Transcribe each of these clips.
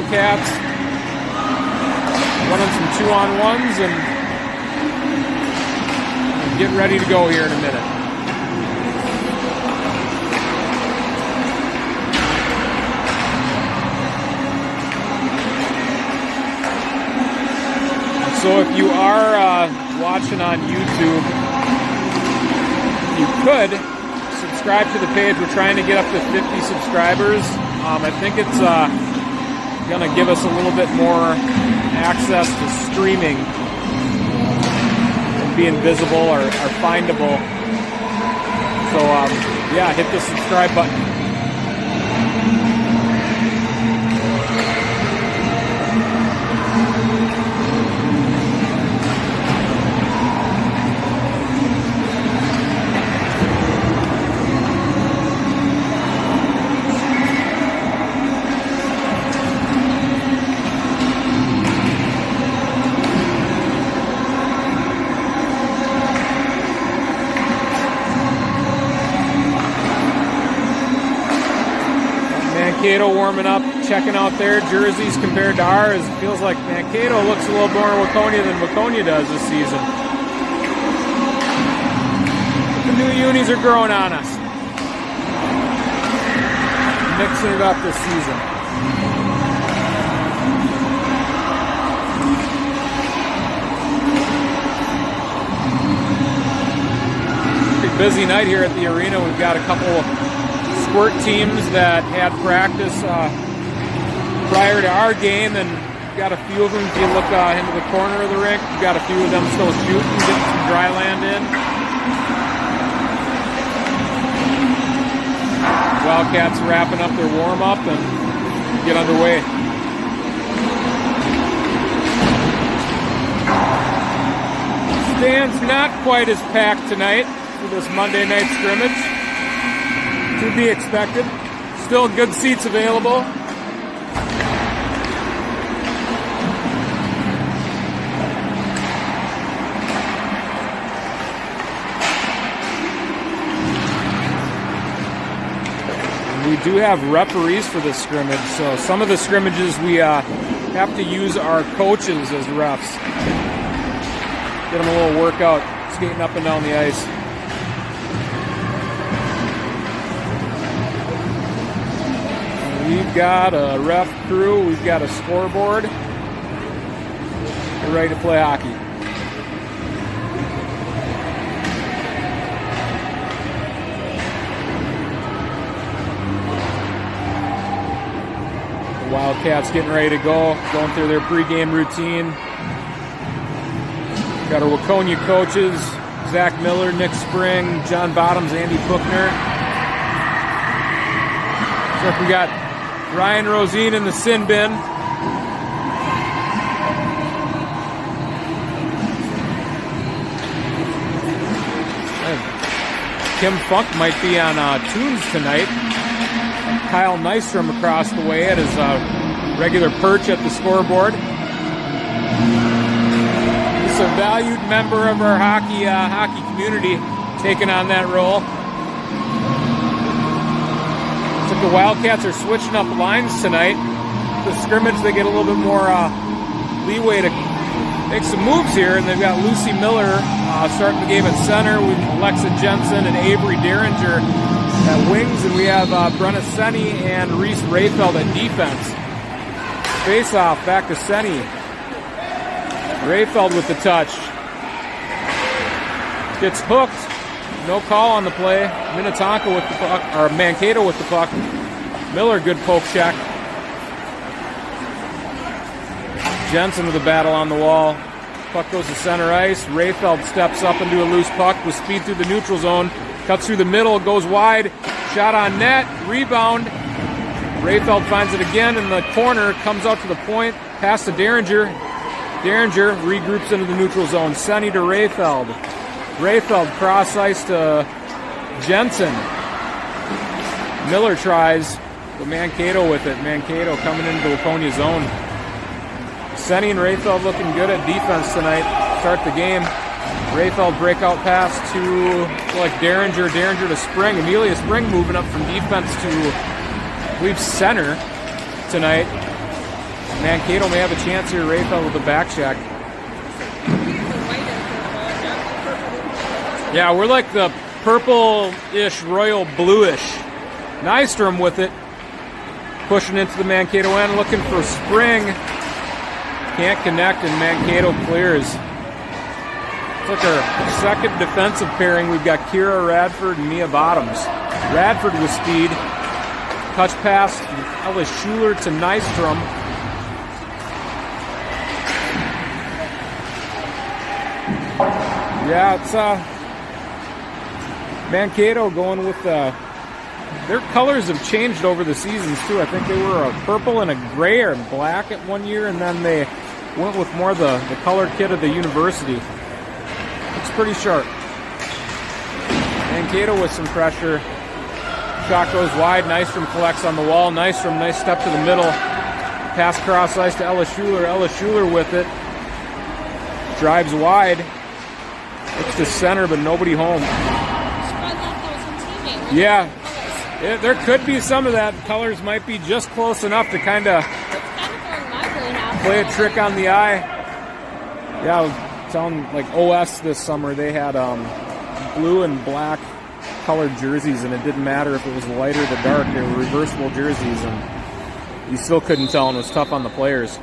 Wildcats running some 2-on-1s and get ready to go here in a minute. So if you are watching on YouTube, if you could subscribe to the page. We're trying to get up to 50 subscribers. I think it's going to give us a little bit more access to streaming and being visible or findable. So yeah, hit the subscribe button. Mankato warming up, checking out their jerseys compared to ours. It feels like Mankato looks a little more Waconia than Waconia does this season. But the new unis are growing on us. Mixing it up this season. Pretty busy night here at the arena. We've got a couple of squirt teams that had practice prior to our game, and we've got a few of them. If you look into the corner of the rink, we've got a few of them still shooting, getting some dry land in. Wildcats wrapping up their warm-up and get underway. Stands not quite as packed tonight for this Monday night scrimmage. To be expected. Still good seats available. We do have referees for this scrimmage, so some of the scrimmages we have to use our coaches as refs. Get them a little workout skating up and down the ice. We've got a ref crew, we've got a scoreboard. We're ready to play hockey. The Wildcats getting ready to go, going through their pregame routine. Got our Waconia coaches, Zach Miller, Nick Spring, John Bottoms, Andy Bookner. So we got Ryan Rosine in the sin bin. Kim Funk might be on tunes tonight. Kyle Nystrom across the way at his regular perch at the scoreboard. He's a valued member of our hockey community, taking on that role. The Wildcats are switching up lines tonight. The scrimmage, they get a little bit more leeway to make some moves here, and they've got Lucy Miller starting the game at center with Alexa Jensen and Avery Derringer at wings, and we have Brenna Senny and Reese Rayfeld at defense. Face-off back to Senny. Rayfeld with the touch. Gets hooked. No call on the play. Minnetonka with the puck, or Mankato with the puck. Miller, good poke check. Jensen with the battle on the wall. Puck goes to center ice. Rayfeld steps up into a loose puck with speed through the neutral zone. Cuts through the middle, goes wide. Shot on net. Rebound. Rayfeld finds it again in the corner. Comes out to the point. Pass to Derringer. Derringer regroups into the neutral zone. Senny to Rayfeld. Rayfeld cross ice to Jensen. Miller tries, but Mankato with it. Mankato coming into the Waconia zone. Senny and Rayfeld looking good at defense tonight. Start the game. Rayfeld breakout pass to Derringer. Derringer to Spring. Amelia Spring moving up from defense to, I believe, center tonight. Mankato may have a chance here. Rayfeld with the back check. Yeah, we're like the purple-ish, royal bluish. Nystrom with it. Pushing into the Mankato end, looking for spring. Can't connect, and Mankato clears. It's like our second defensive pairing. We've got Kira Radford and Mia Bottoms. Radford with speed. Touch pass, Ellis Schuler to Nystrom. Yeah, it's Mankato going with their colors have changed over the seasons too. I think they were a purple and a gray or black at one year, and then they went with more the color kit of the university. It's pretty sharp. Mankato with some pressure. Shot goes wide. Nystrom collects on the wall. Nystrom, nice step to the middle. Pass cross ice to Ellis Schuler. Ellis Schuler with it. Drives wide. Looks to center, but nobody home. Yeah. There could be some of that. Colors might be just close enough to kind of play a trick on the eye. Yeah, I was telling like OS this summer, they had blue and black colored jerseys, and it didn't matter if it was the light or the dark. They were reversible jerseys, and you still couldn't tell, and it was tough on the players.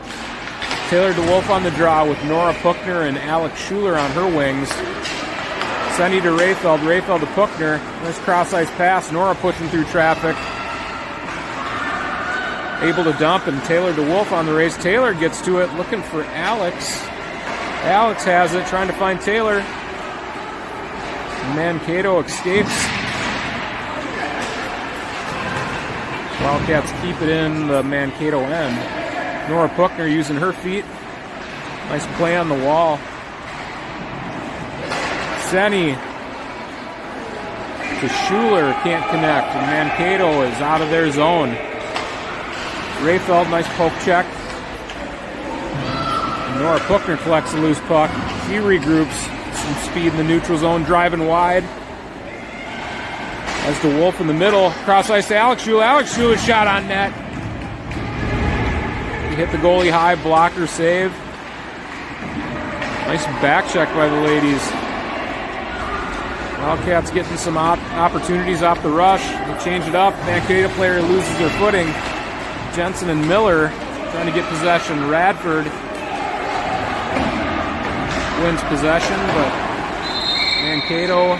Taylor DeWolf on the draw with Nora Puchner and Alex Schuler on her wings. Senny to Rayfeld, Rayfeld to Puchner. Nice cross-ice pass. Nora pushing through traffic. Able to dump, and Taylor DeWolf on the race. Taylor gets to it, looking for Alex. Alex has it, trying to find Taylor. Mankato escapes. Wildcats keep it in the Mankato end. Nora Puchner using her feet. Nice play on the wall. Senny to Schuler, can't connect, and Mankato is out of their zone. Rayfeld, nice poke check. Nora Puchner collects a loose puck. She regroups, some speed in the neutral zone, driving wide. As the Wolf in the middle, cross ice to Alex Schuler. Alex Schuler shot on net. He hit the goalie high, blocker save. Nice back check by the ladies. Wildcats getting some opportunities off the rush. They change it up. Mankato player loses their footing. Jensen and Miller trying to get possession. Radford wins possession, but Mankato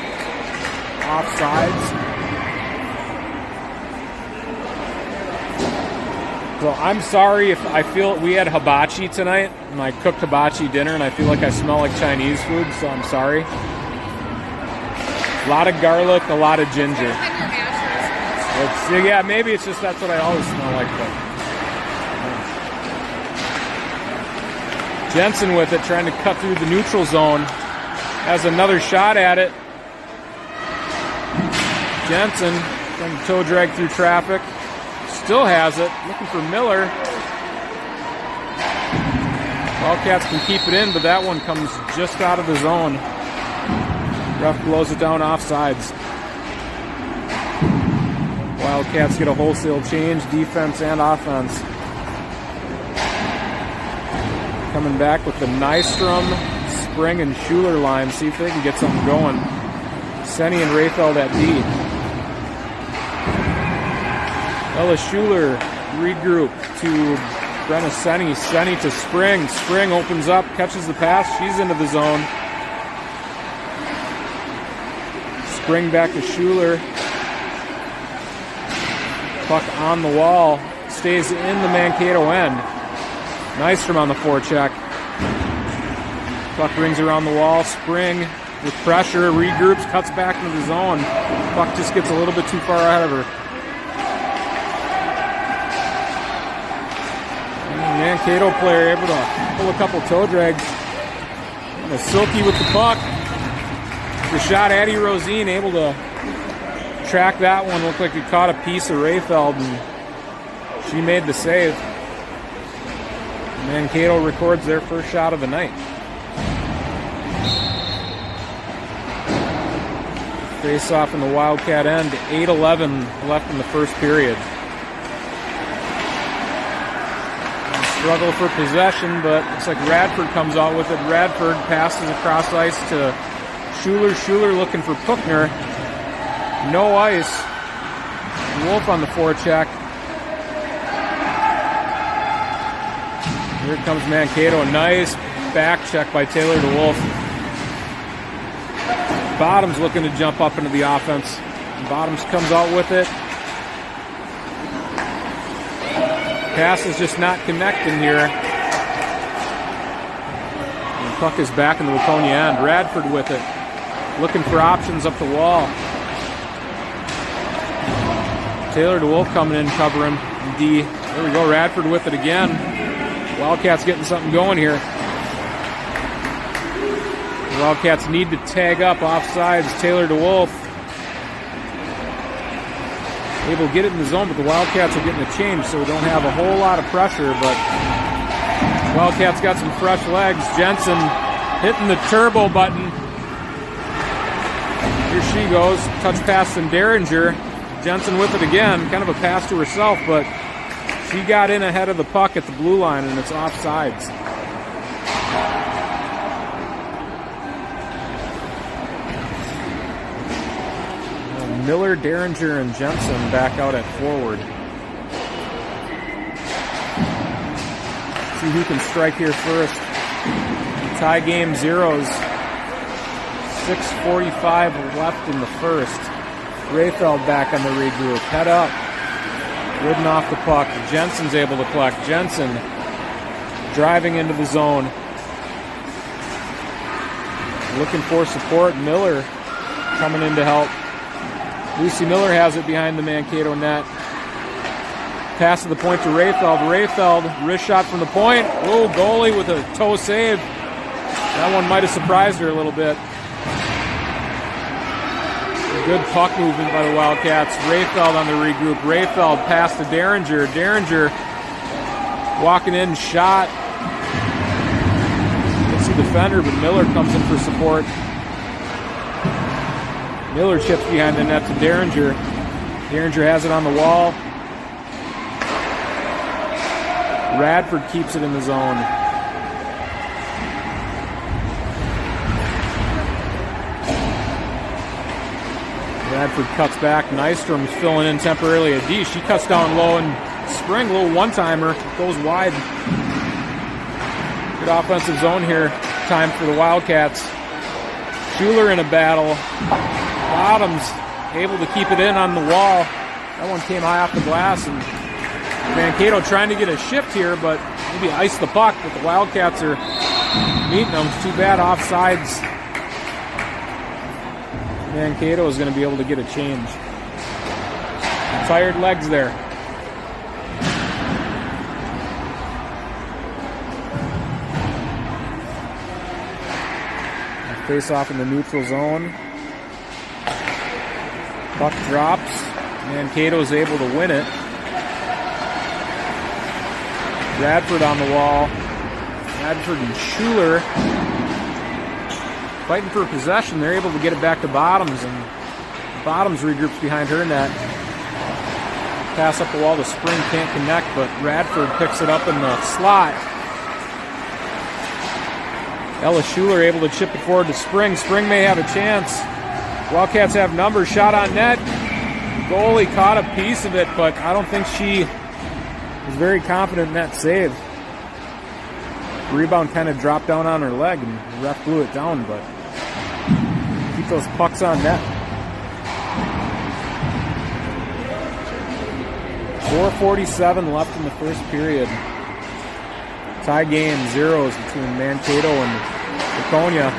offsides. So I'm sorry if I feel we had hibachi tonight, and I cooked hibachi dinner, and I feel like I smell like Chinese food, so I'm sorry. A lot of garlic, a lot of ginger. Yeah, maybe it's just that's what I always smell like. But Jensen with it, trying to cut through the neutral zone. Has another shot at it. Jensen trying to toe drag through traffic. Still has it. Looking for Miller. Wildcats can keep it in, but that one comes just out of the zone. Ref blows it down offsides. Wildcats get a wholesale change, defense and offense. Coming back with the Nystrom, Spring, and Schuler line. See if they can get something going. Senny and Rayfeld at D. Ella Schuler regroup to Brenna Senny. Senny to Spring. Spring opens up, catches the pass. She's into the zone. Spring back to Schuler. Puck on the wall. Stays in the Mankato end. Nystrom on the forecheck. Puck rings around the wall. Spring with pressure. Regroups. Cuts back into the zone. Puck just gets a little bit too far ahead of her. Mankato player able to pull a couple toe drags. And a Silky with the puck. The shot, Addie Rosine able to track that one. Looked like it caught a piece of Rayfeld, and she made the save. Mankato records their first shot of the night. Face off in the Wildcat end. 8:11 left in the first period. Struggle for possession, but looks like Radford comes out with it. Radford passes across ice to Schuler. Schuler looking for Puckner. No ice. Wolf on the forecheck. Here comes Mankato. Nice back check by Taylor DeWolf. Bottoms looking to jump up into the offense. Bottoms comes out with it. Pass is just not connecting here. And the puck is back in the Waconia end. Radford with it. Looking for options up the wall. Taylor DeWolf coming in, covering D. There we go, Radford with it again. Wildcats getting something going here. The Wildcats need to tag up offsides. Taylor DeWolf able to get it in the zone, but the Wildcats are getting a change, so we don't have a whole lot of pressure, but Wildcats got some fresh legs. Jensen hitting the turbo button. Here she goes. Touch pass from Derringer. Jensen with it again. Kind of a pass to herself, but she got in ahead of the puck at the blue line, and it's offsides. Miller, Derringer, and Jensen back out at forward. See who can strike here first. Tie game, zeros. 6:45 left in the first. Rayfeld back on the regroup. Head up. Ridden off the puck. Jensen's able to collect. Jensen driving into the zone. Looking for support. Miller coming in to help. Lucy Miller has it behind the Mankato net. Pass to the point to Rayfeld. Rayfeld, wrist shot from the point. Oh, goalie with a toe save. That one might have surprised her a little bit. Good puck movement by the Wildcats. Rayfeld on the regroup. Rayfeld pass to Derringer. Derringer walking in, shot. It's the defender, but Miller comes in for support. Miller chips behind the net to Derringer. Derringer has it on the wall. Radford keeps it in the zone. Radford cuts back. Nystrom's filling in temporarily at D. She cuts down low and Spring, little one-timer, goes wide. Good offensive zone here. Time for the Wildcats. Schuler in a battle. Bottoms able to keep it in on the wall. That one came high off the glass, and Mankato trying to get a shift here, but maybe ice the puck, but the Wildcats are meeting them. Too bad offsides. Mankato is going to be able to get a change. Tired legs there. Face off in the neutral zone. Puck drops. Mankato is able to win it. Radford on the wall. Radford and Schuler fighting for possession. They're able to get it back to Bottoms, and Bottoms regroups behind her net. Pass up the wall to Spring, can't connect, but Radford picks it up in the slot. Ella Schuler able to chip it forward to Spring. Spring may have a chance. Wildcats have numbers. Shot on net. Goalie caught a piece of it, but I don't think she was very confident in that save. Rebound kind of dropped down on her leg, and the ref blew it down, but keep those pucks on net. 4:47 left in the first period. Tie game, zeros between Mankato and Waconia.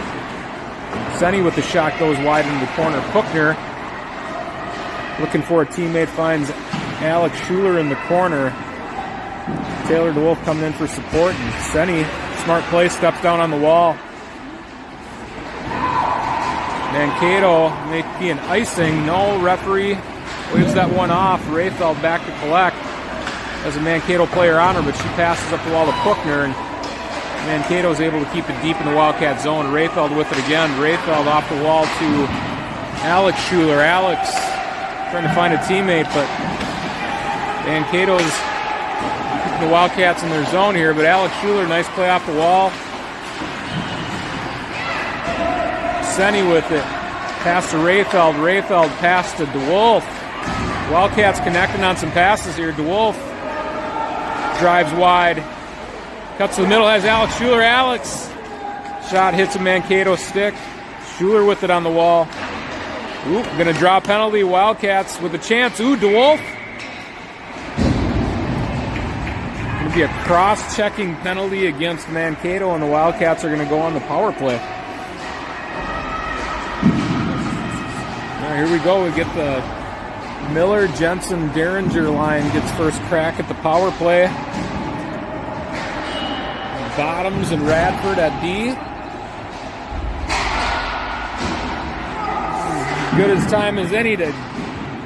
Senny with the shot goes wide into the corner. Puckner looking for a teammate, finds Alex Schuler in the corner. Taylor DeWolf coming in for support, and Senny, smart play, steps down on the wall. Mankato may be an icing. No, referee waves that one off. Rayfeld back to collect. As a Mankato player on her, but she passes up the wall to Puckner, and Mankato is able to keep it deep in the Wildcat zone. Rayfeld with it again. Rayfeld off the wall to Alex Schuler. Alex trying to find a teammate, but Mankato's keeping the Wildcats in their zone here, but Alex Schuler, nice play off the wall. Senny with it. Pass to Rayfeld. Rayfeld pass to DeWolf. Wildcats connecting on some passes here. DeWolf drives wide. Cuts to the middle, has Alex Schuler. Alex. Shot hits a Mankato stick. Schuler with it on the wall. Ooh, gonna draw a penalty. Wildcats with a chance. Ooh, DeWolf. Gonna be a cross-checking penalty against Mankato, and the Wildcats are gonna go on the power play. Now here we go. We get the Miller, Jensen, Derringer line gets first crack at the power play. Bottoms and Radford at D. As good as time as any to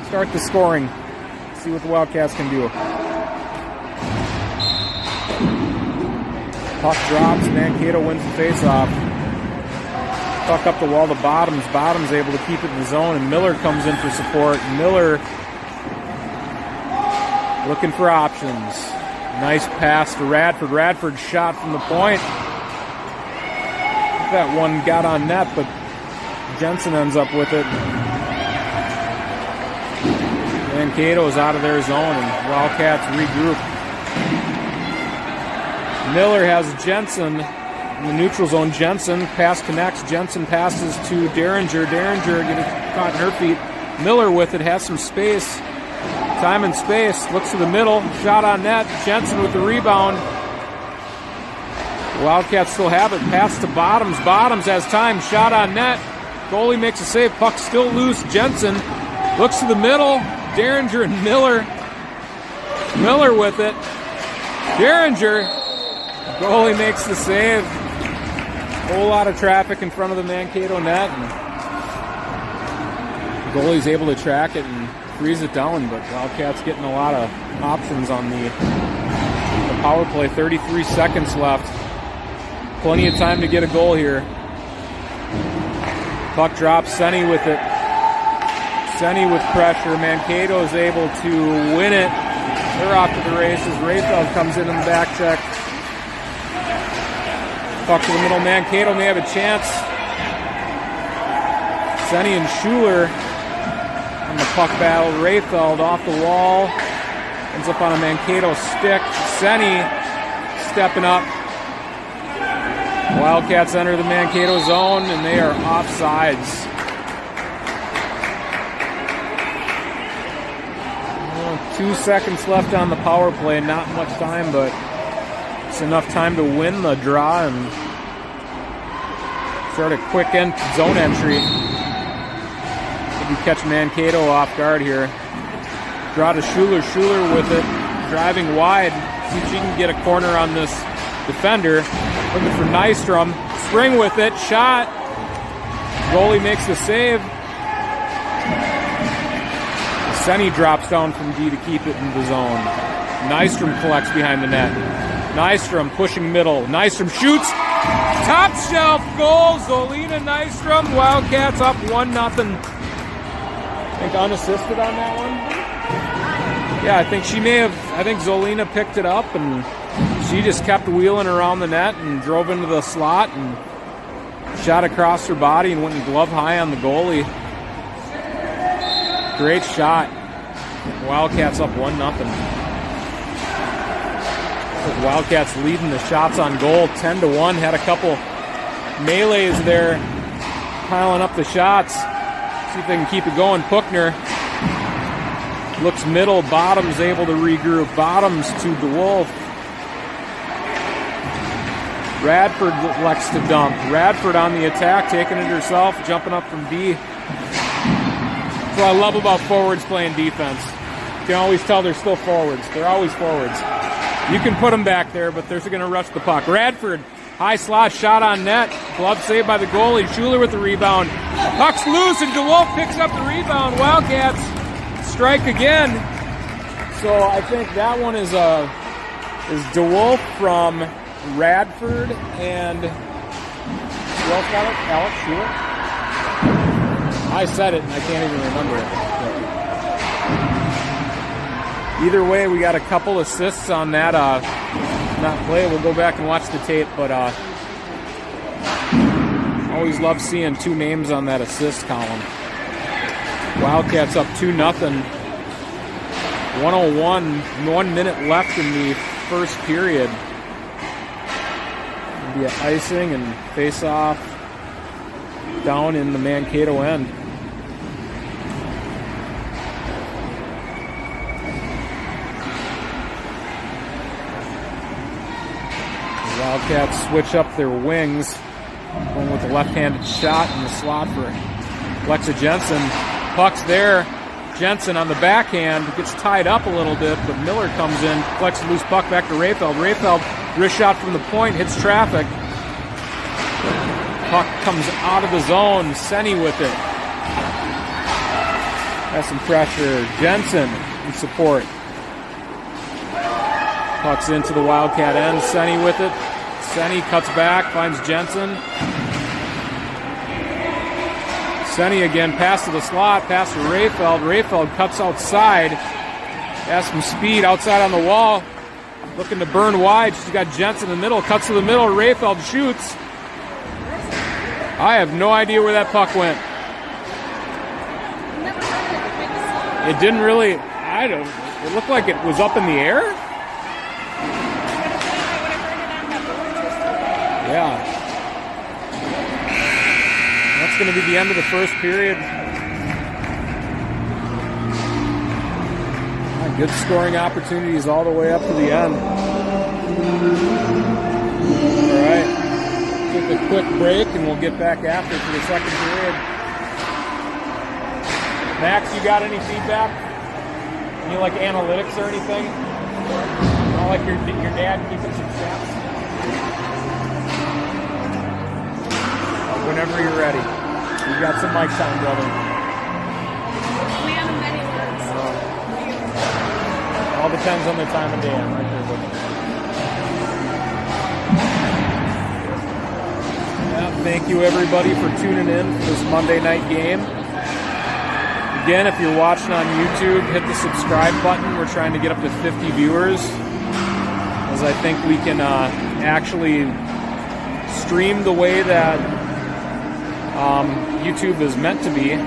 start the scoring. See what the Wildcats can do. Puck drops. Mankato wins the faceoff. Puck up the wall to Bottoms. Bottoms able to keep it in the zone, and Miller comes in for support. Miller looking for options. Nice pass to Radford. Radford shot from the point. That one got on net, but Jensen ends up with it. Mankato is out of their zone, and Wildcats regroup. Miller has Jensen in the neutral zone. Jensen pass connects. Jensen passes to Derringer. Derringer getting caught in her feet. Miller with it, has some space. Time and space. Looks to the middle. Shot on net. Jensen with the rebound. Wildcats still have it. Pass to Bottoms. Bottoms has time. Shot on net. Goalie makes a save. Puck still loose. Jensen looks to the middle. Derringer and Miller. Miller with it. Derringer. Goalie makes the save. Whole lot of traffic in front of the Mankato net. And goalie's able to track it and freeze it down, but Wildcats getting a lot of options on the power play. 33 seconds left. Plenty of time to get a goal here. Puck drops. Senny with it. Senny with pressure. Mankato is able to win it. They're off to the races. Rayfeld comes in the back check. Puck to the middle. Mankato may have a chance. Senny and Schuler on the puck battle. Rayfeld off the wall. Ends up on a Mankato stick. Senny stepping up. Wildcats enter the Mankato zone, and they are offsides. 2 seconds left on the power play. Not much time, but it's enough time to win the draw and start a quick zone entry. Maybe catch Mankato off guard here. Draw to Schuler. Schuler with it. Driving wide. See if she can get a corner on this defender. Looking for Nystrom. Spring with it. Shot. Goalie makes the save. Senny drops down from D to keep it in the zone. Nystrom collects behind the net. Nystrom pushing middle. Nystrom shoots. Top shelf goal. Zolina Nystrom. Wildcats up 1-0. I think unassisted on that one. Yeah, I think Zolina picked it up and she just kept wheeling around the net and drove into the slot and shot across her body and went and glove high on the goalie. Great shot. Wildcats up 1-0. Wildcats leading the shots on goal 10-1. Had a couple melees there piling up the shots. See if they can keep it going. Puckner looks middle. Bottoms able to regroup. Bottoms to DeWolf. Radford elects to dump. Radford on the attack, taking it herself, jumping up from D. That's what I love about forwards playing defense. You can always tell they're still forwards. They're always forwards. You can put them back there, but they're going to rush the puck. Radford, high slot, shot on net. Glove saved by the goalie. Schuler with the rebound. Puck's loose, and DeWolf picks up the rebound. Wildcats strike again. So I think that one is DeWolf from Radford and who else got it? Alex Schuler? I said it and I can't even remember it. Either way, we got a couple assists on that play. We'll go back and watch the tape, but always love seeing 2 names on that assist column. Wildcats up 2-0. 1:01, 1 minute left in the first period. It'll be an icing and face off down in the Mankato end. Wildcats switch up their wings, going with a left-handed shot in the slot for Alexa Jensen. Puck's there. Jensen on the backhand gets tied up a little bit, but Miller comes in, collects the loose puck back to Rayfeld. Rayfeld, wrist shot from the point, hits traffic. Puck comes out of the zone. Senny with it. Has some pressure. Jensen in support. Puck's into the Wildcat end. Senny with it. Senny cuts back, finds Jensen. Senny again, pass to the slot, pass to Rayfeld. Rayfeld cuts outside. Has some speed outside on the wall. Looking to burn wide. She's got Jensen in the middle. Cuts to the middle. Rayfeld shoots. I have no idea where that puck went. It didn't really, it looked like it was up in the air. Yeah. That's going to be the end of the first period. Good scoring opportunities all the way up to the end. All right. Take a quick break and we'll get back after for the second period. Max, you got any feedback? Any like analytics or anything? Not like your dad keeping some stats? Whenever you're ready. You got some mics on, brother. We have many words. All depends on the time of day. I'm right there with you. Yeah, thank you everybody for tuning in for this Monday night game. Again, if you're watching on YouTube, hit the subscribe button. We're trying to get up to 50 viewers, as I think we can actually stream the way that YouTube is meant to be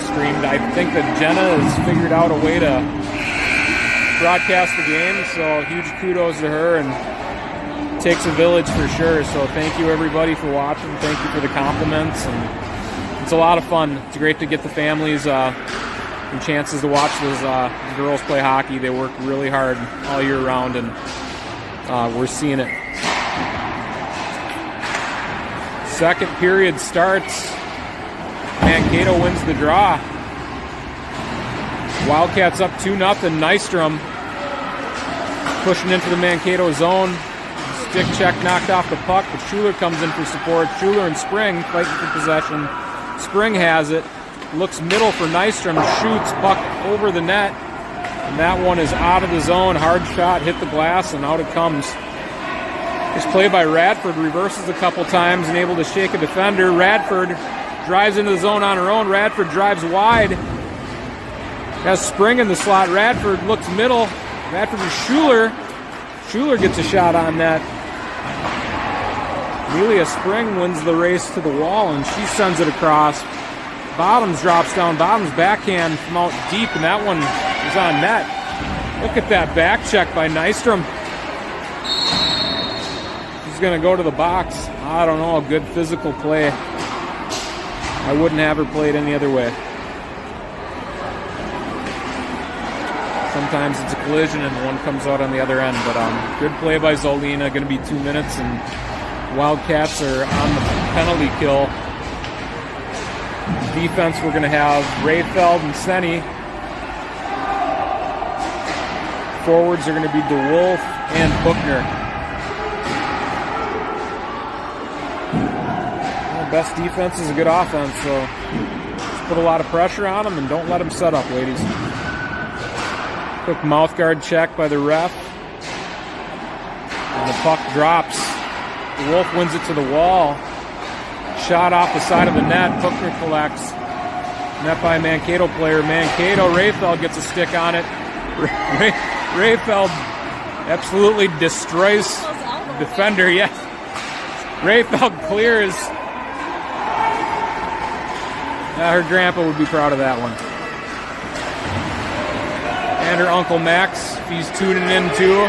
streamed. I think that Jenna has figured out a way to broadcast the game, so huge kudos to her, and it takes a village for sure. So thank you everybody for watching. Thank you for the compliments, and it's a lot of fun. It's great to get the families and chances to watch those girls play hockey. They work really hard all year round, and we're seeing it. Second period starts. Mankato wins the draw. Wildcats up 2-0. Nystrom pushing into the Mankato zone. Stick check knocked off the puck, but Schuler comes in for support. Schuler and Spring fighting for possession. Spring has it. Looks middle for Nystrom. Shoots, puck over the net. And that one is out of the zone. Hard shot, hit the glass, and out it comes. This play by Radford, reverses a couple times and able to shake a defender. Radford drives into the zone on her own. Radford drives wide. Has Spring in the slot. Radford looks middle. Radford to Schuler. Schuler gets a shot on net. Amelia Spring wins the race to the wall, and she sends it across. Bottoms drops down. Bottoms backhand from out deep, and that one is on net. Look at that back check by Nystrom. She's going to go to the box. I don't know, a good physical play. I wouldn't have her played any other way. Sometimes it's a collision and one comes out on the other end, but good play by Zolina. Going to be 2 minutes, and Wildcats are on the penalty kill. Defense, we're going to have Rayfeld and Senny. Forwards are going to be DeWolf and Buchner. Best defense is a good offense, so just put a lot of pressure on them and don't let them set up, ladies. Quick mouth guard check by the ref. And the puck drops. The Wolf wins it to the wall. Shot off the side of the net. Buchner collects. Net by Mankato player. Mankato, Rayfeld gets a stick on it. Rayfeld absolutely destroys the defender. Yes. Rayfeld clears. Her grandpa would be proud of that one. And her Uncle Max, he's tuning in too.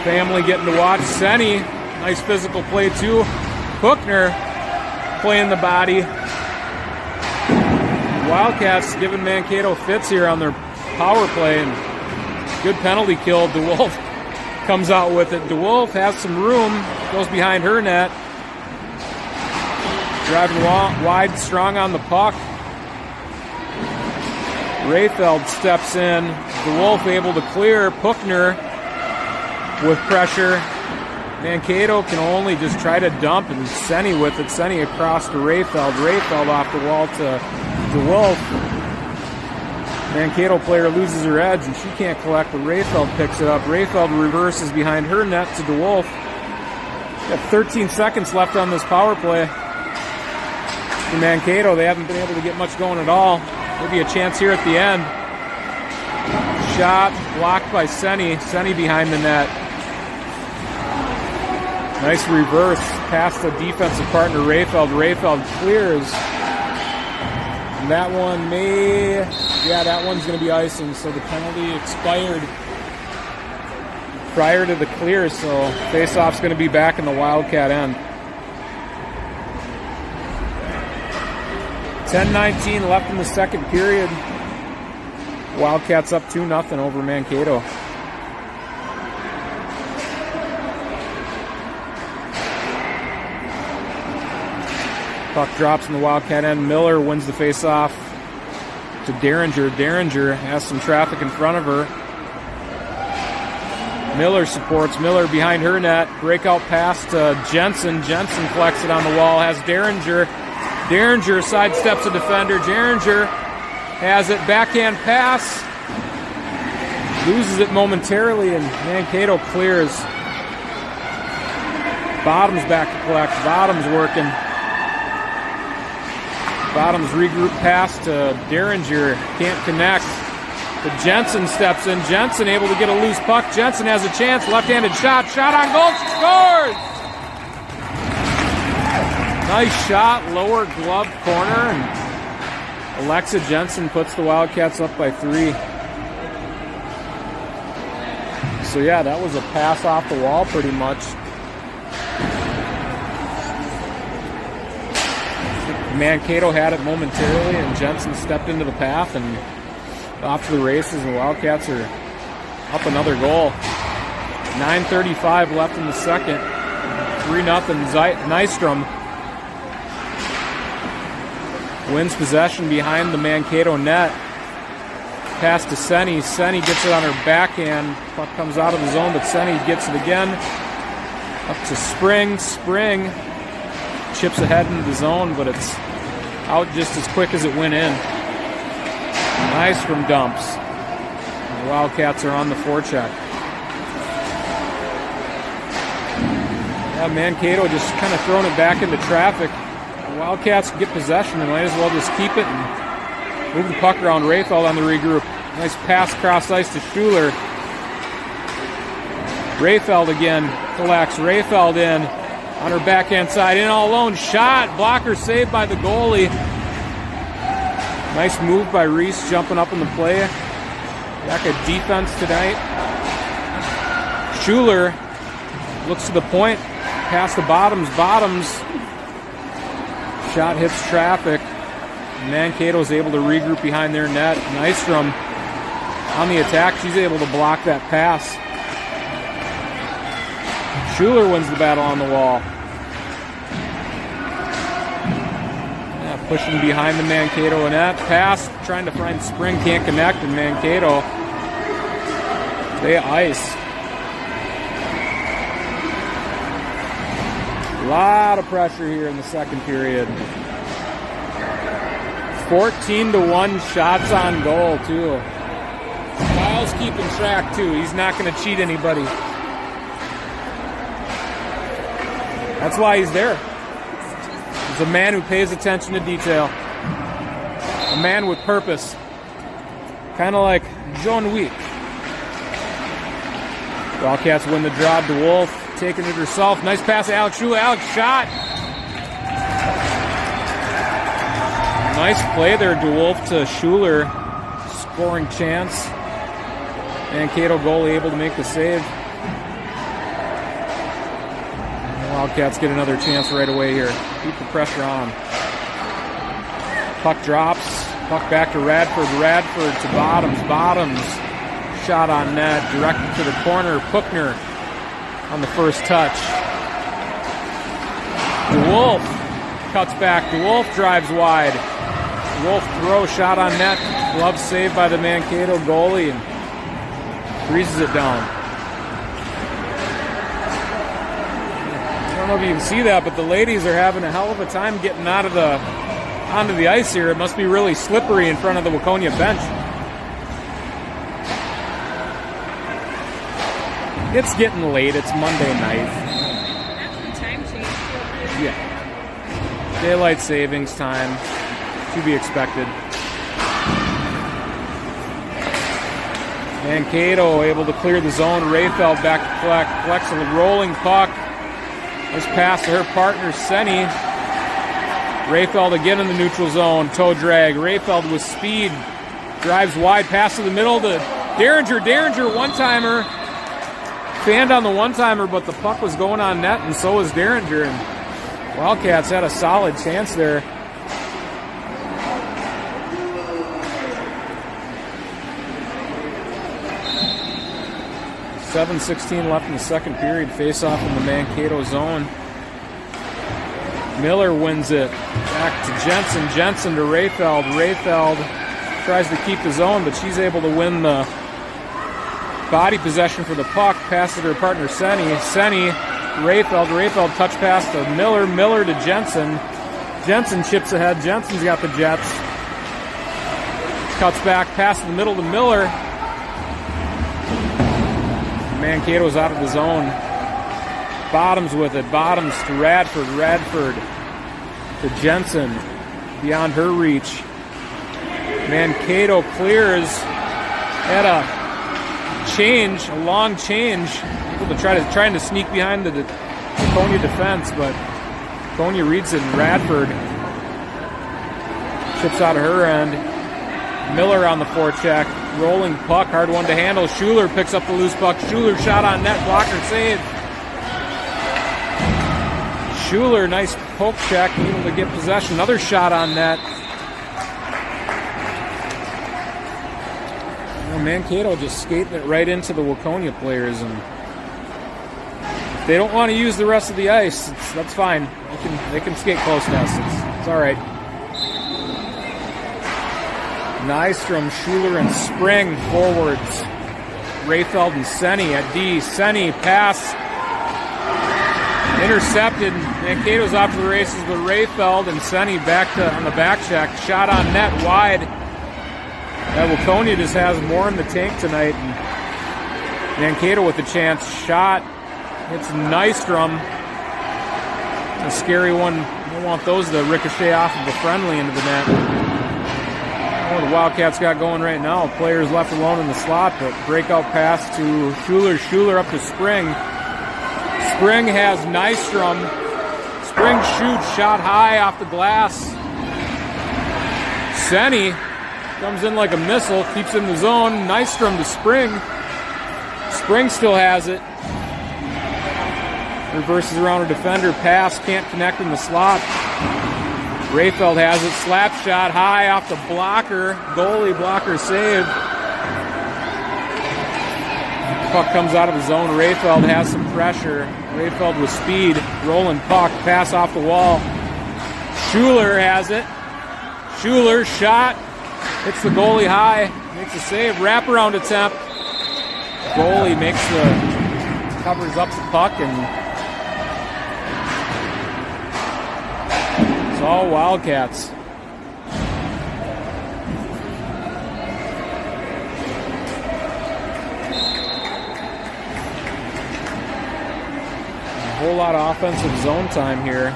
Family getting to watch. Senny, nice physical play too. Hookner playing the body. Wildcats giving Mankato fits here on their power play, and good penalty kill. DeWolf comes out with it. DeWolf has some room, goes behind her net. Driving wide, strong on the puck. Rayfeld steps in. DeWolf able to clear. Puckner with pressure. Mankato can only just try to dump, and Senny with it. Senny across to Rayfeld. Rayfeld off the wall to DeWolf. Mankato player loses her edge, and she can't collect, but Rayfeld picks it up. Rayfeld reverses behind her net to DeWolf. Got 13 seconds left on this power play. For Mankato, they haven't been able to get much going at all. Maybe a chance here at the end. Shot blocked by Senny. Senny behind the net. Nice reverse past the defensive partner, Rayfeld. Rayfeld clears. And that one that one's going to be icing, so the penalty expired prior to the clear, so face-off's going to be back in the Wildcat end. 10:19 left in the second period. Wildcats up 2-0 over Mankato. Puck drops in the Wildcat end. Miller wins the face-off to Derringer. Derringer has some traffic in front of her. Miller supports. Miller behind her net. Breakout pass to Jensen. Jensen collects it on the wall. Has Derringer. Derringer sidesteps a defender. Derringer has it. Backhand pass. Loses it momentarily, and Mankato clears. Bottom's back to collect. Bottom's working. Bottom's regroup pass to Derringer. Can't connect. But Jensen steps in. Jensen able to get a loose puck. Jensen has a chance. Left-handed shot. Shot on goal. She scores! Nice shot. Lower glove corner. And Alexa Jensen puts the Wildcats up by 3. So yeah, that was a pass off the wall pretty much. Mankato had it momentarily, and Jensen stepped into the path and off to the races, and the Wildcats are up another goal. 9:35 left in the second. 3-0 Nystrom wins possession behind the Mankato net. Pass to Senny. Senny gets it on her backhand. Puck comes out of the zone, but Senny gets it again. Up to Spring. Spring chips ahead into the zone, but it's out just as quick as it went in. Nice from dumps. The Wildcats are on the forecheck. Yeah, Mankato just kind of throwing it back into traffic. The Wildcats get possession and might as well just keep it and move the puck around. Rayfeld on the regroup. Nice pass across ice to Schuler. Rayfeld again collects. Rayfeld in on her backhand side. In all alone. Shot. Blocker saved by the goalie. Nice move by Reese jumping up in the play. Back at defense tonight. Schuler looks to the point. Past the Bottoms. Bottoms. Shot hits traffic. Mankato's able to regroup behind their net. Nystrom on the attack. She's able to block that pass. Schuler wins the battle on the wall. Yeah, pushing behind the Mankato net. Pass, trying to find Spring, can't connect, and Mankato, they ice. A lot of pressure here in the second period. 14-1 shots on goal, too. Kyle's keeping track, too. He's not going to cheat anybody. That's why he's there. He's a man who pays attention to detail. A man with purpose. kind of like John Wick. Wildcats win the draw. DeWolf taking it herself. Nice pass to Alex Schuler. Alex shot. Nice play there, DeWolf to Schuler. Scoring chance. Mankato goalie able to make the save. Wildcats get another chance right away here. Keep the pressure on. Puck drops. Puck back to Radford. Radford to Bottoms. Bottoms. Shot on net. Directed to the corner. Puckner on the first touch. DeWolf cuts back. DeWolf drives wide. DeWolf throw. Shot on net. Glove saved by the Mankato goalie and freezes it down. I don't know if you can see that, but the ladies are having a hell of a time getting onto the ice here. It must be really slippery in front of the Waconia bench. It's getting late. It's Monday night. That's the time change. Yeah. Daylight savings time. To be expected. Mankato able to clear the zone. Rayfeld back to Flex with a rolling puck. Nice pass to her partner, Senny. Rayfeld again in the neutral zone. Toe drag. Rayfeld with speed. Drives wide. Pass to the middle to Derringer. Derringer, one-timer. Fanned on the one-timer, but the puck was going on net, and so was Derringer. And Wildcats had a solid chance there. .7:16 left in the second period. Face-off in the Mankato zone. Miller wins it. Back to Jensen. Jensen to Rayfeld. Rayfeld tries to keep the zone, but she's able to win the body possession for the puck. Passes to her partner, Senny. Senny, Rayfeld. Rayfeld touch pass to Miller. Miller to Jensen. Jensen chips ahead. Jensen's got the Jets. Cuts back. Pass to the middle to Miller. Mankato's out of the zone. Bottoms with it. Bottoms to Radford. Radford to Jensen. Beyond her reach. Mankato clears at a change, a long change. People trying to sneak behind the Waconia defense, but Waconia reads it, and Radford chips out of her end. Miller on the forecheck. Rolling puck, hard one to handle. Schuler picks up the loose puck. Schuler shot on net, blocker save. Schuler, nice poke check, able to get possession. Another shot on net. Mankato just skating it right into the Waconia players, and if they don't want to use the rest of the ice, that's fine. They can skate close to us. It's all right. Nystrom, Schuler, and Spring forwards. Rayfeld and Senny at D. Senny pass intercepted. Mankato's off to the races with Rayfeld and Senny back on the back check. Shot on net wide. Waconia just has more in the tank tonight. And Mankato with a chance. Shot. It's Nystrom. It's a scary one. Don't want those to ricochet off of the friendly into the net. What the Wildcats got going right now. Players left alone in the slot, but breakout pass to Schuler. Schuler up to Spring. Spring has Nystrom. Spring shoots, shot high off the glass. Senny comes in like a missile, keeps in the zone. Nystrom to Spring. Spring still has it. Reverses around a defender. Pass, can't connect in the slot. Rayfeld has it. Slap shot high off the blocker. Goalie blocker save. Puck comes out of the zone. Rayfeld has some pressure. Rayfeld with speed. Rolling puck. Pass off the wall. Schuler has it. Schuler shot. Hits the goalie high. Makes a save. Wraparound attempt. Goalie covers up the puck, and it's all Wildcats. A whole lot of offensive zone time here.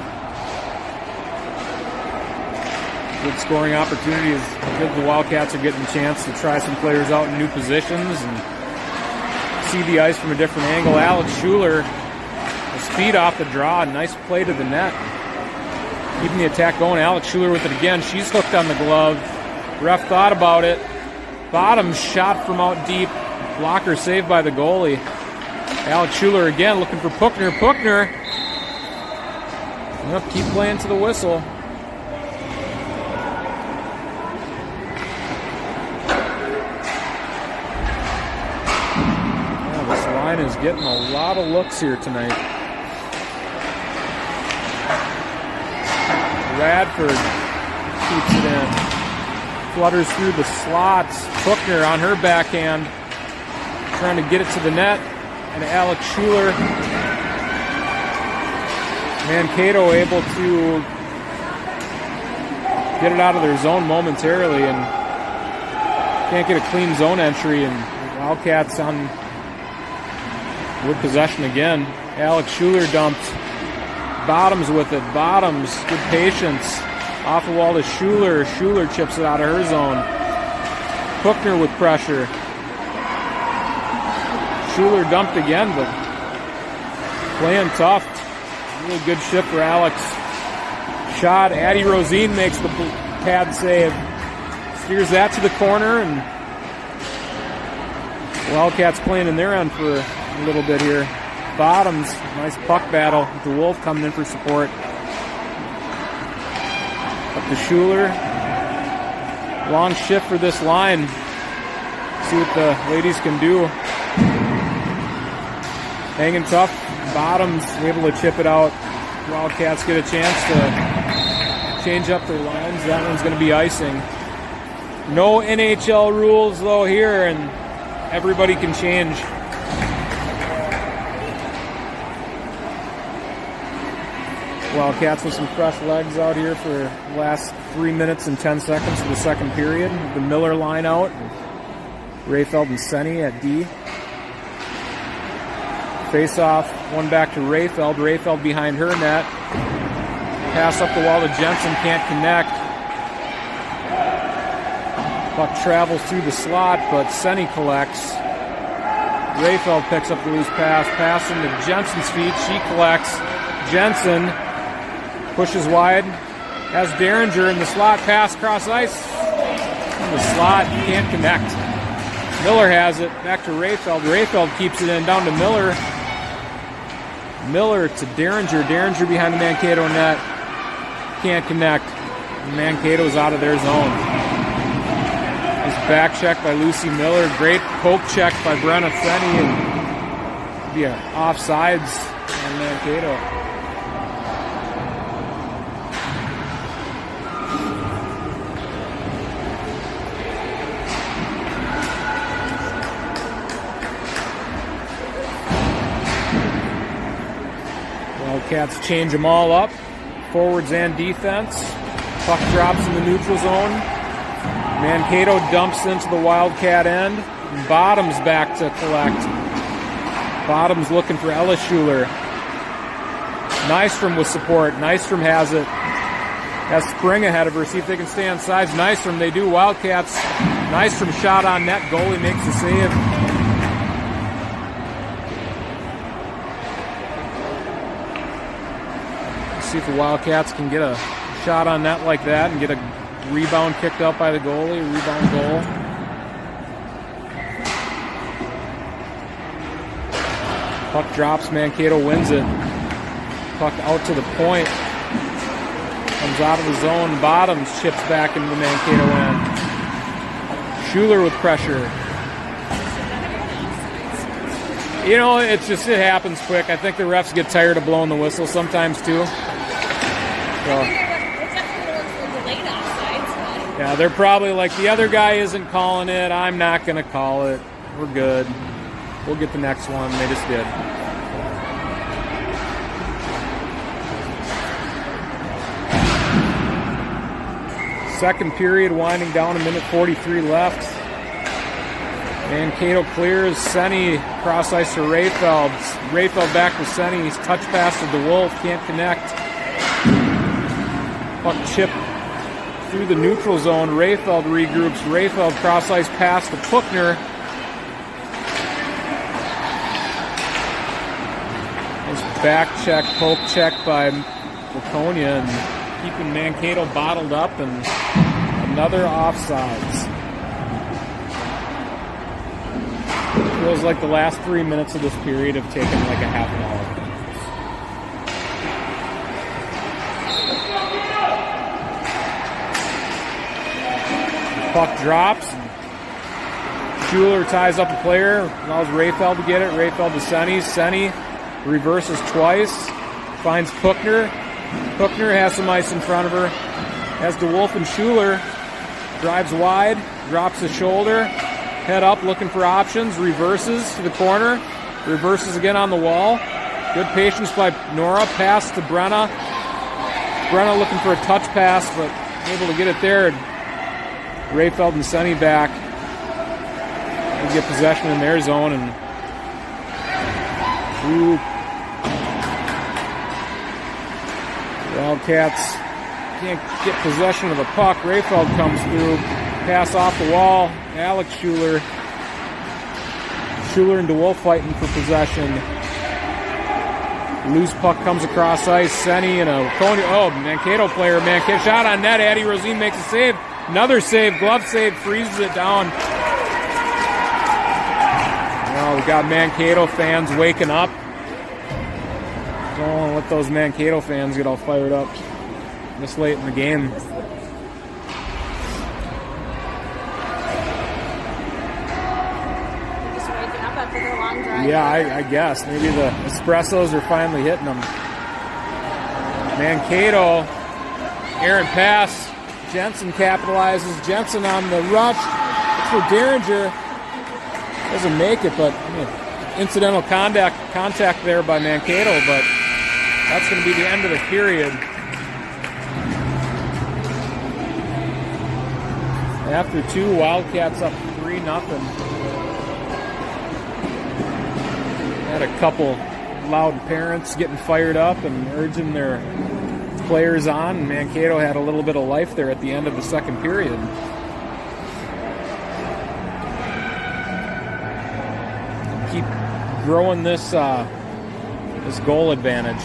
Good scoring opportunities. Good the Wildcats are getting a chance to try some players out in new positions and see the ice from a different angle. Alex Schuler, the speed off the draw. Nice play to the net. Keeping the attack going. Alex Schuler with it again. She's hooked on the glove. Ref thought about it. Bottom shot from out deep. Blocker saved by the goalie. Alex Schuler again looking for Puckner. Puckner. Yep, keep playing to the whistle. Oh, this line is getting a lot of looks here tonight. Radford keeps it in. Flutters through the slots. Puckner on her backhand. Trying to get it to the net. And Alex Schuler. Mankato able to get it out of their zone momentarily and can't get a clean zone entry. And Wildcats on with possession again. Alex Schuler dumped. Bottoms with it. Bottoms. Good patience. Off the wall to Schuler. Schuler chips it out of her zone. Puckner with pressure. Schuler dumped again, but playing tough. Really good shift for Alex. Shot. Addie Rosine makes the pad save. Steers that to the corner, and Wildcats playing in their end for a little bit here. Bottoms. Nice puck battle with the Wolf coming in for support. Up to Schuler. Long shift for this line. See what the ladies can do. Hanging tough. Bottoms able to chip it out. Wildcats get a chance to change up their lines. That one's going to be icing. No NHL rules though here, and everybody can change. Wildcats with some fresh legs out here for the last 3 minutes and 10 seconds of the second period. The Miller line out. Rayfeld and Senny at D. Face off, one back to Rayfeld. Rayfeld behind her net. Pass up the wall to Jensen, can't connect. Puck travels through the slot, but Senny collects. Rayfeld picks up the loose pass. Pass into Jensen's feet. She collects. Jensen pushes wide. Has Derringer in the slot. Pass cross ice. In the slot, can't connect. Miller has it. Back to Rayfeld. Rayfeld keeps it in. Down to Miller. Miller to Derringer. Derringer behind the Mankato net. Can't connect. Mankato's out of their zone. Nice back check by Lucy Miller. Great poke check by Brenna Fenny. And be an offsides on Mankato. Wildcats change them all up, forwards and defense. Puck drops in the neutral zone. Mankato dumps into the Wildcat end. Bottoms back to collect. Bottoms looking for Ella Schuler. Nystrom with support. Nystrom has it. Has Spring ahead of her. See if they can stay on sides. Nystrom, they do. Wildcats. Nystrom shot on net. Goalie makes the save. See if the Wildcats can get a shot on net like that and get a rebound kicked out by the goalie, rebound goal. Puck drops, Mankato wins it. Puck out to the point. Comes out of the zone, Bottoms chips back into the Mankato end. Schuler with pressure. You know, it happens quick. I think the refs get tired of blowing the whistle sometimes too. Yeah, they're probably like, the other guy isn't calling it. I'm not going to call it. We're good. We'll get the next one. They just did. Second period winding down, a minute 43 left. Mankato clears. Senny cross ice to Rayfeld. Rayfeld back to Senny. He's touch pass to DeWolf. Can't connect. Puck chip through the neutral zone. Rayfeld regroups. Rayfeld cross ice pass to Puckner. Nice back check, poke check by Waconia, and keeping Mankato bottled up, and another offsides. Feels like the last 3 minutes of this period have taken like a half an hour. Puck drops. Schuler ties up a player, allows Rayfeld to get it. Rayfeld to Senny. Senny reverses twice, finds Puckner. Puckner has some ice in front of her. Has DeWolf and Schuler. Drives wide, drops his shoulder. Head up, looking for options. Reverses to the corner. Reverses again on the wall. Good patience by Nora. Pass to Brenna. Brenna looking for a touch pass, but able to get it there. Rayfeld and Senny back. They get possession in their zone, and Wildcats can't get possession of the puck. Rayfeld comes through. Pass off the wall. Alex Schuler. Schuler and DeWolf fighting for possession. Loose puck comes across ice. Senny and a Mankato player. Mankato shot on net. Addie Rosine makes a save. Another save. Glove save. Freezes it down. Well, we got Mankato fans waking up. Don't want to let those Mankato fans get all fired up this late in the game. Yeah, I guess. Maybe the espressos are finally hitting them. Mankato, errant pass. Jensen capitalizes. Jensen on the rush. It's for Derringer. Doesn't make it, but incidental contact there by Mankato, but that's going to be the end of the period. After two, Wildcats up 3-0. Had a couple loud parents getting fired up and urging their players on. And Mankato had a little bit of life there at the end of the second period. Keep growing this goal advantage.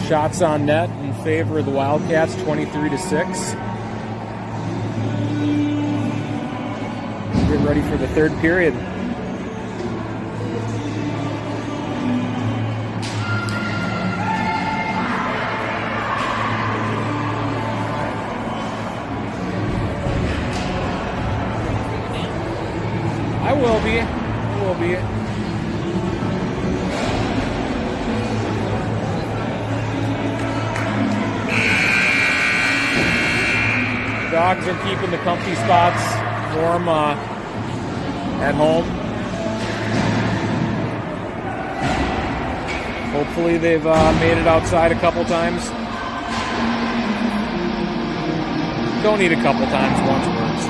Shots on net in favor of the Wildcats, 23-6. Get ready for the third period. I will be. Dogs are keeping the comfy spots warm at home. Hopefully they've made it outside a couple times. Don't need a couple times, once works.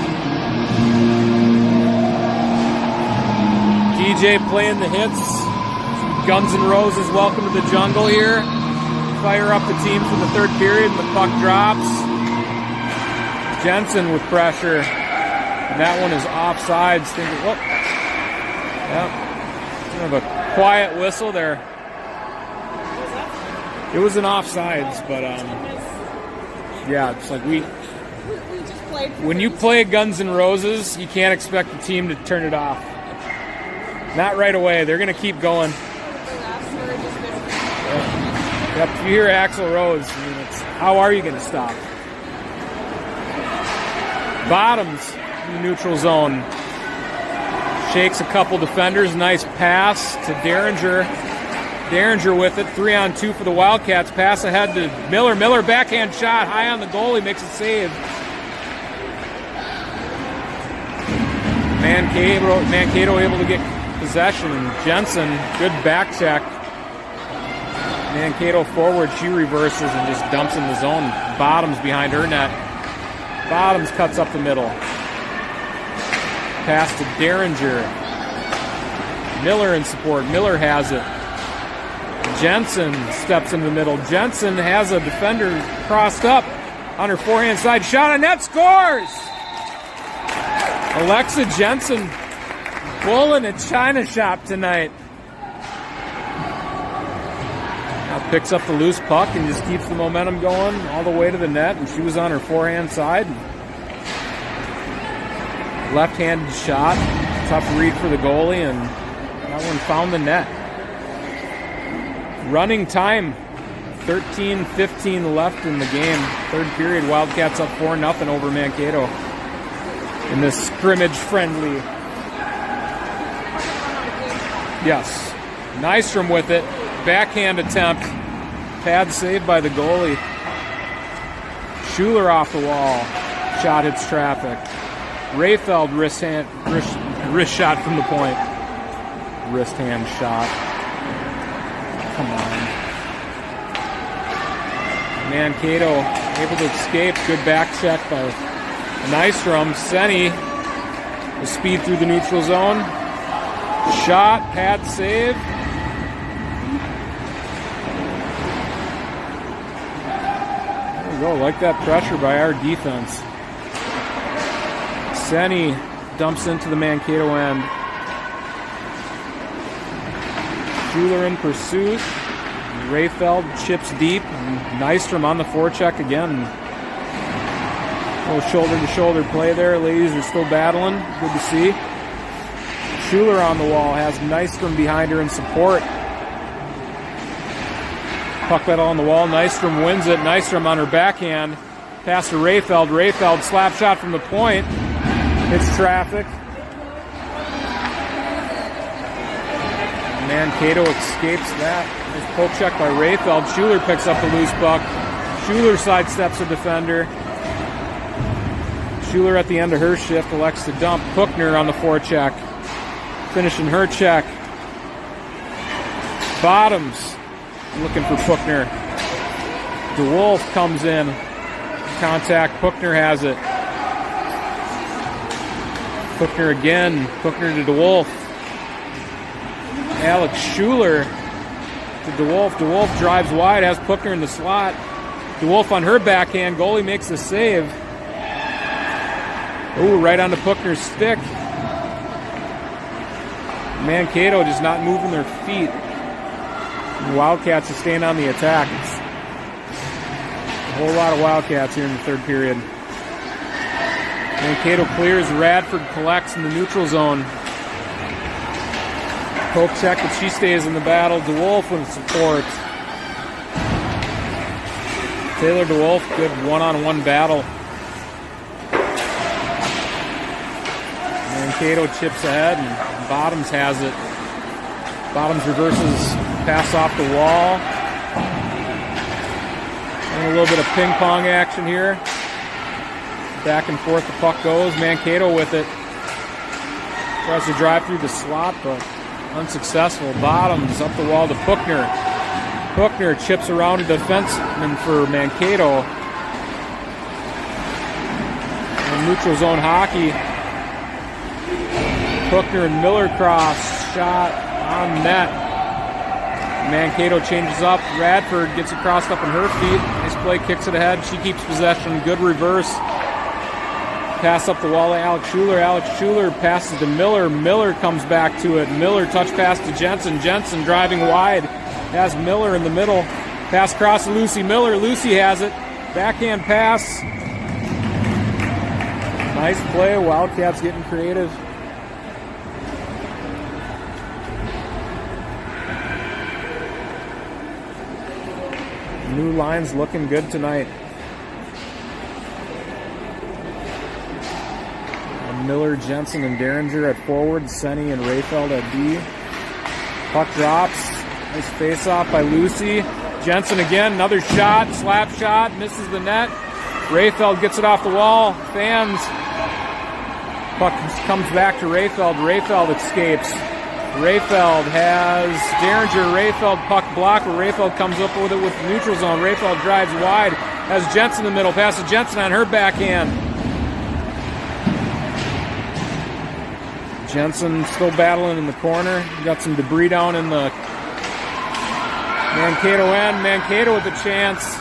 DJ playing the hits. Guns N' Roses, welcome to the jungle here. Fire up the team for the third period, and the puck drops. Jensen with pressure. And that one is offsides. Yep. Kind of a quiet whistle there. It was an offsides, but yeah, it's like when you play Guns N' Roses, you can't expect the team to turn it off. Not right away. They're going to keep going. Yep. If you hear Axl Rose, how are you going to stop? Bottoms in the neutral zone. Shakes a couple defenders. Nice pass to Derringer. Derringer with it. 3-on-2 for the Wildcats. Pass ahead to Miller. Miller backhand shot high on the goalie. Makes a save. Mankato able to get possession. Jensen, good back check. Mankato forward. She reverses and just dumps in the zone. Bottoms behind her net. Bottoms cuts up the middle. Pass to Derringer. Miller in support. Miller has it. Jensen steps into the middle. Jensen has a defender crossed up on her forehand side. Shot on net, scores! Alexa Jensen pulling a China shop tonight. Now picks up the loose puck and just keeps the momentum going all the way to the net. And she was on her forehand side. Left-handed shot. Tough read for the goalie, and that one found the net. Running time, 13:15 left in the game. Third period, Wildcats up 4-0 over Mankato in this scrimmage-friendly. Yes. Nystrom with it. Backhand attempt. Pad saved by the goalie. Schuler off the wall. Shot hits traffic. Rayfeld wrist shot from the point. Wrist hand shot. Come on. Mankato able to escape. Good back check by Nystrom. Senni, the speed through the neutral zone. Shot, pad save. There we go. Like that pressure by our defense. Senni dumps into the Mankato end. Schuler in pursuit. Rayfeld chips deep. Nystrom on the forecheck again. A little shoulder-to-shoulder play there. Ladies are still battling. Good to see. Schuler on the wall has Nystrom behind her in support. Puck battle on the wall. Nystrom wins it. Nystrom on her backhand. Pass to Rayfeld. Rayfeld slap shot from the point. Hits traffic. Mankato escapes that. Nice poke check by Rayfeld. Schuler picks up the loose puck. Schuler sidesteps a defender. Schuler at the end of her shift elects to dump. Puckner on the forecheck. Finishing her check. Bottoms looking for Puckner. DeWolf comes in. Contact. Puckner has it. Puckner again. Puckner to DeWolf. Alex Schuler to DeWolf. DeWolf drives wide, has Puckner in the slot. DeWolf on her backhand. Goalie makes a save. Ooh, right onto Puckner's stick. Mankato just not moving their feet. The Wildcats are staying on the attack. It's a whole lot of Wildcats here in the third period. Mankato clears. Radford collects in the neutral zone. Poke check, but she stays in the battle. DeWolf with support. Taylor DeWolf, good one-on-one battle. Mankato chips ahead, and Bottoms has it. Bottoms reverses, pass off the wall. And a little bit of ping-pong action here. Back and forth the puck goes. Mankato with it. Tries to drive through the slot, but unsuccessful. Bottoms up the wall to Puckner. Puckner chips around a defenseman for Mankato. And neutral zone hockey. Puckner and Miller cross. Shot on net. Mankato changes up. Radford gets it crossed up on her feet. Nice play, kicks it ahead. She keeps possession. Good reverse. Pass up the wall to Alex Schuler. Alex Schuler passes to Miller. Miller comes back to it. Miller touch pass to Jensen. Jensen driving wide. Has Miller in the middle. Pass across to Lucy Miller. Lucy has it. Backhand pass. Nice play. Wildcats getting creative. New lines looking good tonight. Miller, Jensen, and Derringer at forward. Senni and Rayfeld at D. Puck drops. Nice face-off by Lucy. Jensen again, another shot. Slap shot. Misses the net. Rayfeld gets it off the wall. Fans. Puck comes back to Rayfeld. Rayfeld escapes. Rayfeld has Derringer. Rayfeld puck block. Rayfeld comes up with it with the neutral zone. Rayfeld drives wide. Has Jensen in the middle. Passes Jensen on her backhand. Jensen still battling in the corner. Got some debris down in the Mankato end. Mankato with a chance.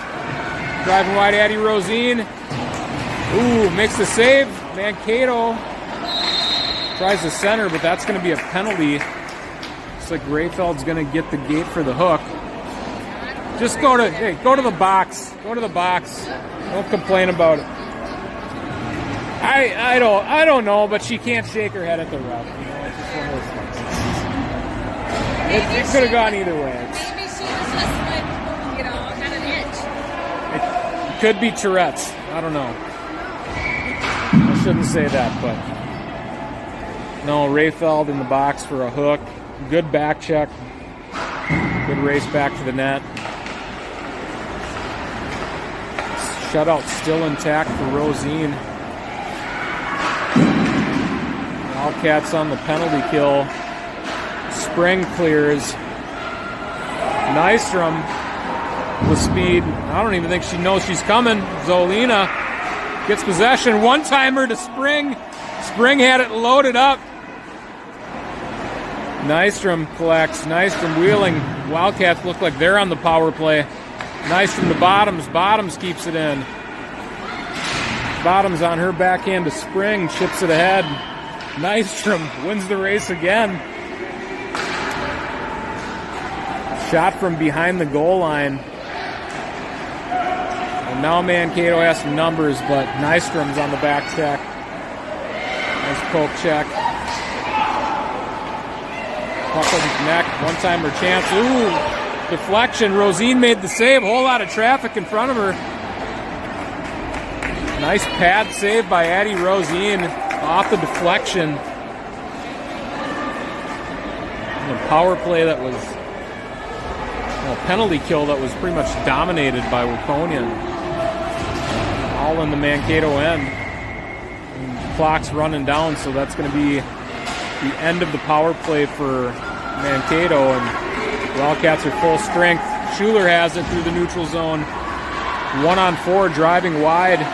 Driving wide, Addie Rosine. Ooh, makes the save. Mankato tries the center, but that's going to be a penalty. Looks like Rayfeld's going to get the gate for the hook. Just go to the box. Go to the box. Don't complain about it. I don't know, but she can't shake her head at the ref. You know, it's just one of those things. It could have gone either way. Maybe she was just like, you know, got an itch. It could be Tourette's. I don't know. I shouldn't say that, but no, Rayfeld in the box for a hook. Good back check. Good race back to the net. Shutout still intact for Rosine. Wildcats on the penalty kill. Spring clears. Nystrom with speed. I don't even think she knows she's coming. Zolina gets possession. One-timer to Spring. Spring had it loaded up. Nystrom collects. Nystrom wheeling. Wildcats look like they're on the power play. Nystrom to Bottoms. Bottoms keeps it in. Bottoms on her backhand to Spring. Chips it ahead. Nystrom wins the race again. Shot from behind the goal line. And now Mankato has some numbers, but Nystrom's on the back check. Nice poke check. Puck doesn't connect. One-timer chance. Ooh, deflection. Rosine made the save. Whole lot of traffic in front of her. Nice pad save by Addie Rosine off the deflection. And a power play that was, well, penalty kill that was pretty much dominated by Waconia. All in the Mankato end. And the clock's running down, so that's going to be the end of the power play for Mankato, and Wildcats are full strength. Schuler has it through the neutral zone. 1-on-4 driving wide.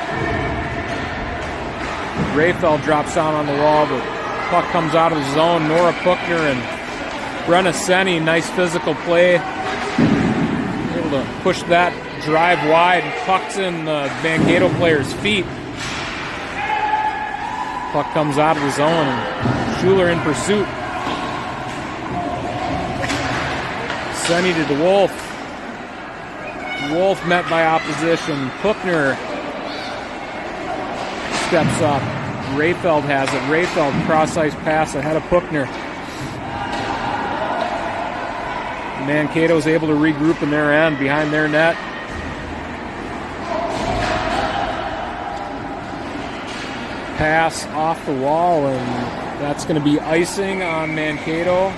Rayfeld drops down on the wall, but puck comes out of the zone. Nora Puchner and Brenna Senni, nice physical play. Able to push that drive wide. Puck's in the Mankato player's feet. Puck comes out of the zone, and Schuler in pursuit. Senni to DeWolf. Wolf met by opposition. Puchner steps up. Rayfeld has it. Rayfeld cross-ice pass ahead of Puchner. Mankato's able to regroup in their end behind their net. Pass off the wall, and that's going to be icing on Mankato.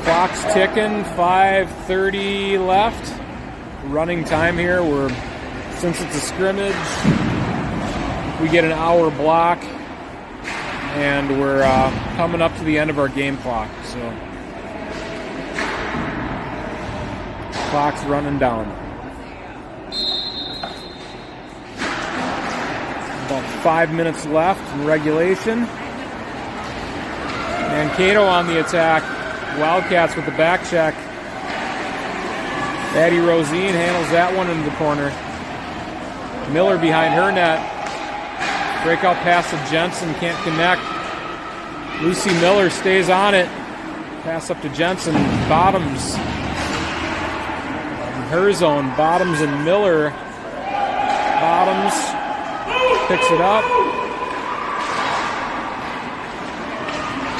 Clock's ticking, 5:30 left. Running time here. Since it's a scrimmage, we get an hour block, and we're coming up to the end of our game clock. So, clock's running down. About 5 minutes left in regulation. Mankato on the attack. Wildcats with the back check. Addie Rosine handles that one into the corner. Miller behind her net. Breakout pass to Jensen, can't connect. Lucy Miller stays on it. Pass up to Jensen. Bottoms. In her zone. Bottoms and Miller. Bottoms picks it up.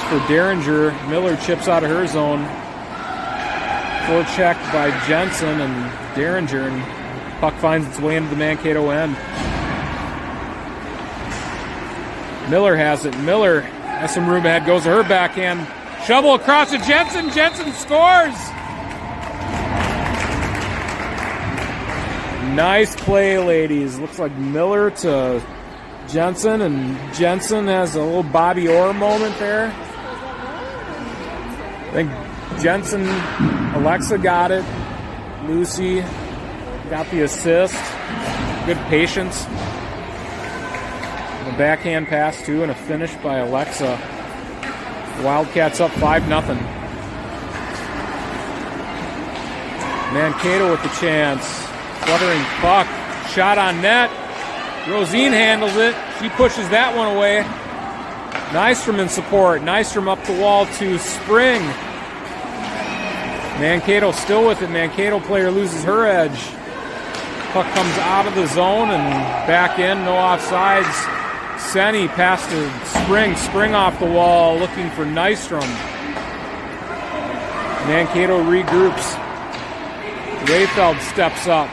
For Derringer. Miller chips out of her zone. Forechecked by Jensen and Derringer, and puck finds its way into the Mankato end. Miller has it. Miller has some room ahead. Goes to her backhand. Shovel across to Jensen. Jensen scores! Nice play, ladies. Looks like Miller to Jensen, and Jensen has a little Bobby Orr moment there. I think Jensen, Alexa got it. Lucy got the assist. Good patience. A backhand pass, too, and a finish by Alexa. Wildcats up 5-0. Mankato with the chance. Fluttering puck. Shot on net. Rosine handles it. She pushes that one away. Nystrom in support. Nystrom up the wall to Spring. Mankato still with it. Mankato player loses her edge. Puck comes out of the zone and back in. No offsides. Senny pass to Spring. Spring off the wall looking for Nystrom. Mankato regroups. Rayfeld steps up.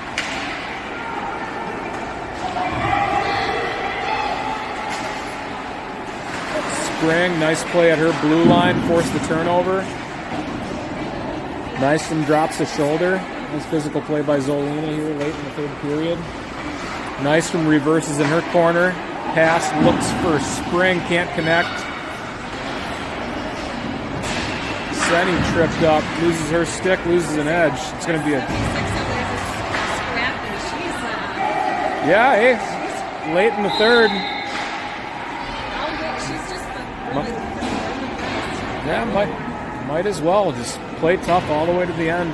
Spring, nice play at her blue line, forced the turnover. Nystrom drops the shoulder. Nice physical play by Zolina here late in the third period. Nystrom reverses in her corner. Pass, looks for Spring, can't connect. Senny tripped up, loses her stick, loses an edge. It's going to be a... Yeah, hey, late in the third. Yeah, might as well. Just play tough all the way to the end.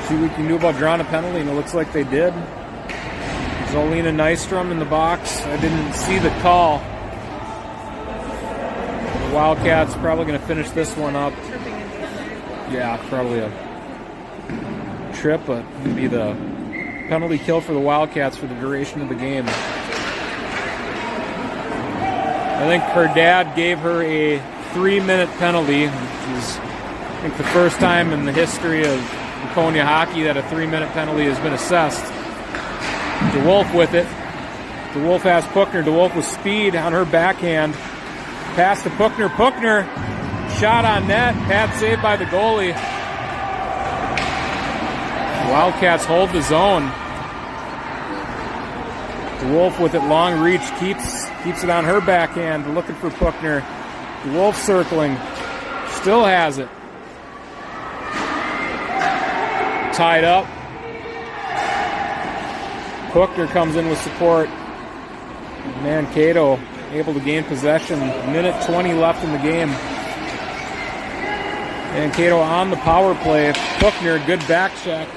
See what we can do about drawing a penalty, and it looks like they did. Zolina Nystrom in the box. I didn't see the call. The Wildcats probably going to finish this one up. Yeah, probably a trip, but it'd be the penalty kill for the Wildcats for the duration of the game. I think her dad gave her a 3-minute penalty, which is, I think, the first time in the history of Waconia hockey that a 3-minute penalty has been assessed. DeWolf with it. DeWolf has Puckner. DeWolf with speed on her backhand. Pass to Puckner. Puckner, shot on net. Pad saved by the goalie. Wildcats hold the zone. DeWolf with it, long reach, keeps it on her backhand, looking for Puckner. DeWolf circling, still has it. Tied up. Puckner comes in with support. Mankato able to gain possession. Minute 20 left in the game. Mankato on the power play. Puckner, good back check.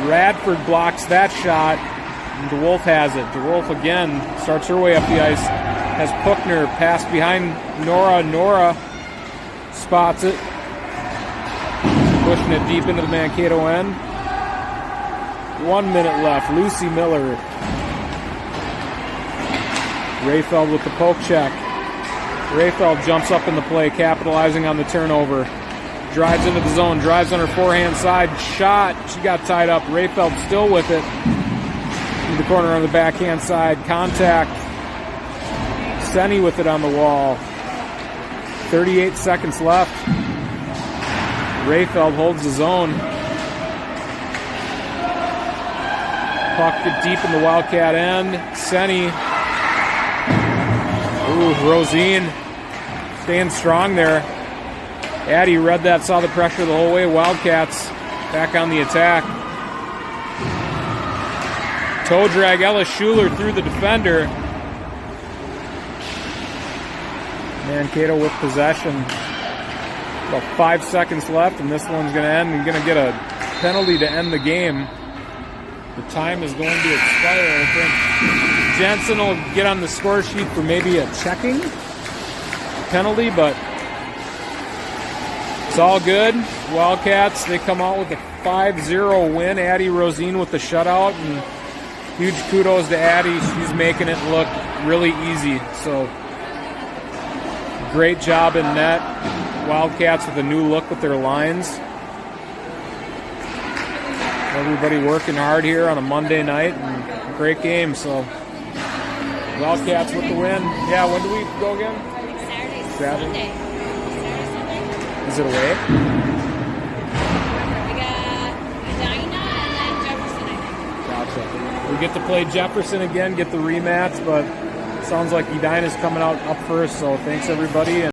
Radford blocks that shot. And DeWolf has it. DeWolf again starts her way up the ice. Has Puckner pass behind Nora. Nora spots it. Pushing it deep into the Mankato end. 1 minute left. Lucy Miller. Rayfeld with the poke check. Rayfeld jumps up in the play, capitalizing on the turnover. Drives into the zone, drives on her forehand side. Shot. She got tied up. Rayfeld still with it. In the corner on the backhand side. Contact. Senny with it on the wall. 38 seconds left. Rayfeld holds the zone. Puck deep in the Wildcat end. Senny. Ooh, Rosine staying strong there. Addie read that, saw the pressure the whole way. Wildcats back on the attack. Toe drag, Ella Schuler through the defender. Mankato with possession. About 5 seconds left, and this one's going to end. You're going to get a penalty to end the game. The time is going to expire, I think. Jensen will get on the score sheet for maybe a checking penalty, but it's all good. Wildcats, they come out with a 5-0 win. Addie Rosine with the shutout, and huge kudos to Addie. She's making it look really easy. So great job in net. Wildcats with a new look with their lines. Everybody working hard here on a Monday night, and a great game. So Wildcats with the win. Yeah, when do we go again? Saturday. Sunday. Saturday, Sunday. Is it away? We got Edina and then Jefferson, I think. Gotcha. We get to play Jefferson again, get the rematch, but sounds like Edina's coming out up first. So thanks everybody.